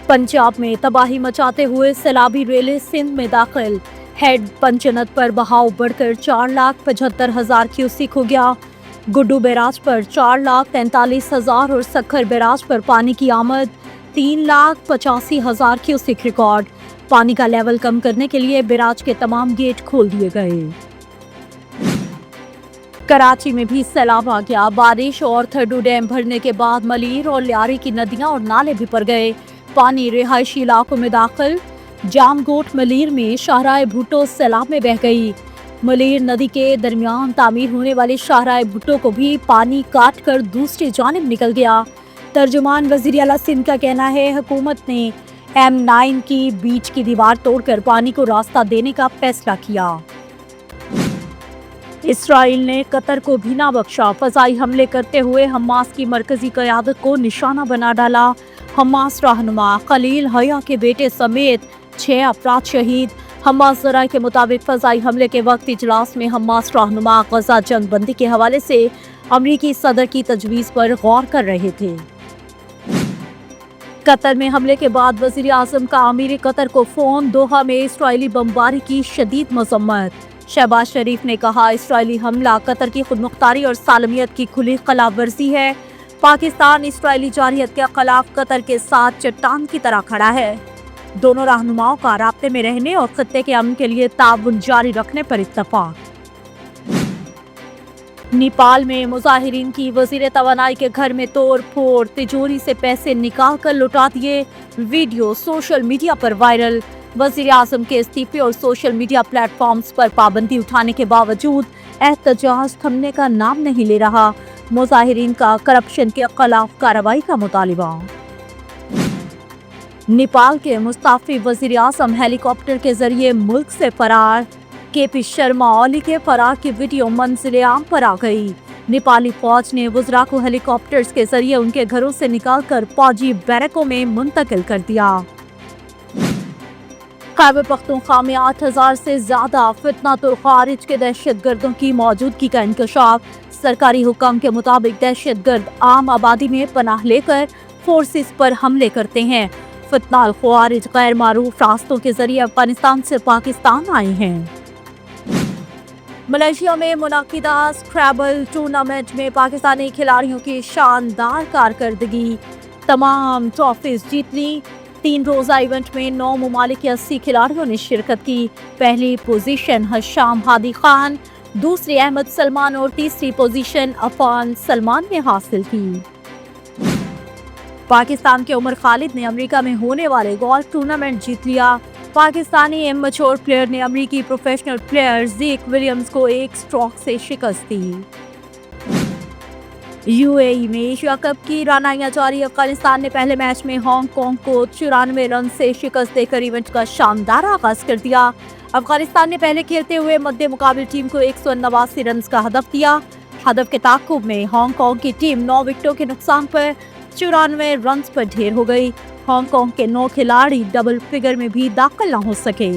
पंजाब में तबाही मचाते हुए सैलाबी रेले सिंध में दाखिल। हेड पंचनद पर बहाव बढ़कर 4,75,000 क्यूसिक हो गया। गुड्डू बैराज पर 4,43,000 और सखर बैराज पर पानी की आमद 3,85,000 क्यूसिक रिकॉर्ड। पानी का लेवल कम करने के लिए बैराज के तमाम गेट खोल दिए गए। कराची में भी सैलाब आ गया। बारिश और थड्डू डैम भरने के बाद मलीर और लियारी की नदियां और नाले भी भर गए। पानी रिहायशी इलाकों में दाखिल। जामगोट मलीर में शाहराह भुट्टो सैलाब में बह गई। मलीर नदी के दरमियान तामीर होने वाली शाहराह भुट्टो को भी पानी काट कर दूसरी जानिब निकल गया। तर्जुमान वज़ीर आला सिंध का कहना है हुकूमत ने M9 की बीच की दीवार तोड़कर पानी को रास्ता देने का फैसला किया। इसराइल ने कतर को भी ना बख्शा। फजाई हमले करते हुए हमास की मरकजी क़यादत को निशाना बना डाला। हमास रहनुमा खलील हया के बेटे समेत 6 अफराद शहीद। हमास ज़राए के मुताबिक फजाई हमले के वक्त इजलास में हमास रहनुमा गजा जंग बंदी के हवाले से अमरीकी सदर की तजवीज़ पर गौर कर रहे थे। कतर में हमले के बाद वज़ीर आज़म का अमीर कतर को फ़ोन। दोहा में इसराइली बमबारी की शदीद मज़म्मत। शहबाज शरीफ ने कहा इसराइली हमला कतर की खुदमुख्तारी और सालमियत की खुली खिलाफ वर्जी है। पाकिस्तान इसराइली जारहियत के खिलाफ कतर के साथ चट्टान की तरह खड़ा है। दोनों रहनुमाओं का राब्ते में रहने और खत्ते के अमन के लिए ताउन जारी रखने पर इत्तफाक। नेपाल में मुजाहिरीन की वज़ीर तवानाई के घर में तोड़ फोड़। तिजोरी से पैसे निकाल कर लुटा दिए। वीडियो सोशल मीडिया पर वायरल। वज़ीर आज़म के इस्तीफे और सोशल मीडिया प्लेटफॉर्म्स पर पाबंदी उठाने के बावजूद एहतजाज थमने का नाम नहीं ले रहा। मुजाहिरीन का करप्शन के खिलाफ कार्रवाई का मुतालिबा। नेपाल के मुस्ताफी वज़ीर आज़म हेलीकॉप्टर के जरिए मुल्क से फरार। KP शर्मा ओली के फरार की वीडियो मंजिल आम पर आ गई। नेपाली फौज ने वज़रा को हेलीकॉप्टर्स के जरिए उनके घरों से निकालकर फौजी बैरकों में मुंतकिल कर दिया। खैबर पख्तूनख्वा में 8,000 से ज्यादा फितनातुल खारिज के दहशतगर्दों की मौजूदगी का इंकशाफ। सरकारी हुक्म के मुताबिक दहशतगर्द आम आबादी में पनाह लेकर फोर्सेस पर हमले करते हैं। फितनाल खारिज गैर मारूफ रास्तों के जरिए अफगानिस्तान से पाकिस्तान आए हैं। मलेशिया में मुनाकिदा स्क्रैबल टूर्नामेंट में पाकिस्तानी खिलाड़ियों की शानदार कारकर्दगी। तमाम ट्रॉफीज जीत ली। 3 रोज़ा इवेंट में 9 ममालिक के 80 खिलाड़ियों ने शिरकत की। पहली पोजीशन हशाम हादी खान, दूसरी अहमद सलमान और तीसरी पोजीशन अफान सलमान ने हासिल की। पाकिस्तान के उमर खालिद ने अमेरिका में होने वाले गोल्फ टूर्नामेंट जीत लिया। पाकिस्तानी एमेच्योर प्लेयर ने अमेरिकी प्रोफेशनल प्लेयर ज़ेक विलियम्स को 1 स्ट्रोक से शिकस्त दी। UAE में एशिया कप की रानाइयां जारी। अफगानिस्तान ने पहले मैच में हांगकांग को 94 रन से शिकस्त देकर इवेंट का शानदार आगाज कर दिया। अफगानिस्तान ने पहले खेलते हुए मद्दे मुकाबिल टीम को 189 रन का हदफ दिया। हदफ के ताक़ुब में हांगकांग की टीम 9 विकेटों के नुकसान पर 94 रन पर ढेर हो गई। हांगकांग के 9 खिलाड़ी डबल फिगर में भी दाखिल न हो सके।